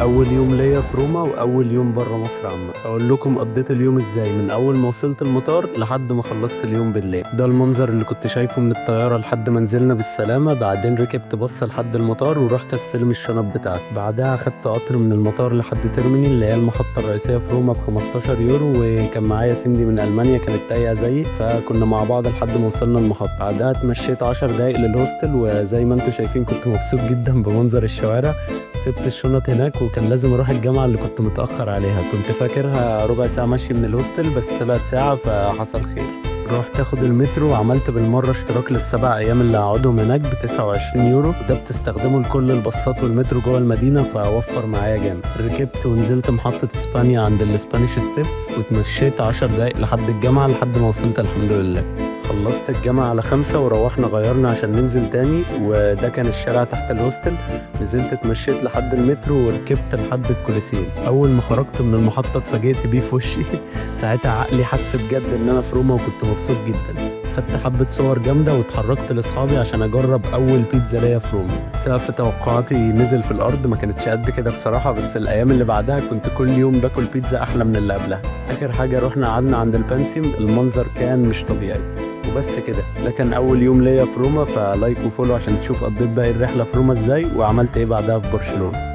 اول يوم ليا في روما واول يوم بره مصر عامه. اقول لكم قضيت اليوم ازاي من اول ما وصلت المطار لحد ما خلصت اليوم بالليل. ده المنظر اللي كنت شايفه من الطياره لحد ما نزلنا بالسلامه. بعدين ركبت باص لحد المطار ورحت استلم الشنط بتاعتي. بعدها اخدت قطر من المطار لحد تيرميني اللي هي المحطه الرئيسيه في روما ب 15 يورو، وكان معايا سندي من المانيا كانت تايهه زيي، فكنا مع بعض لحد ما وصلنا المحطه. بعدها اتمشيت 10 دقايق للهوستل، وزي ما انتم شايفين كنت مبسوط جدا بمنظر الشوارع. سبت الشنط هناك وكان لازم اروح الجامعه اللي كنت متاخر عليها. كنت فاكرها ربع ساعه مشي من الهوستل بس طلعت ساعه، فحصل خير. رحت اخد المترو وعملت بالمره اشتراك للسبع ايام اللي هقعدهم هناك ب 29 يورو، وده بتستخدمه لكل الباصات والمترو جوه المدينه، فوفر معايا جامد. ركبت ونزلت محطه اسبانيا عند الاسبانيش ستيبس واتمشيت 10 دقايق لحد الجامعه لحد ما وصلت الحمد لله. خلصت الجامعة على 5 وروحنا غيرنا عشان ننزل تاني، وده كان الشارع تحت الهوستل. نزلت اتمشيت لحد المترو وركبت لحد الكوليسيوم. أول ما خرجت من المحطة اتفاجئت بيه في وشي ساعتها عقلي حس بجد إن أنا في روما وكنت مبسوط جدا. خدت حبة صور جامدة واتحركت لأصحابي عشان أجرب أول بيتزا ليا في روما. سقف توقعاتي نزل في الأرض، ما كانتش قد كده بصراحة، بس الأيام اللي بعدها كنت كل يوم باكل بيتزا أحلى من اللي قبلها. آخر حاجة رحنا قعدنا عند البانسيوم، المنظر كان مش طبيعي. وبس كده، ده كان اول يوم ليا في روما. فلايك وفولو عشان تشوف قضيت باقي الرحله في روما ازاي وعملت ايه بعدها في برشلونه.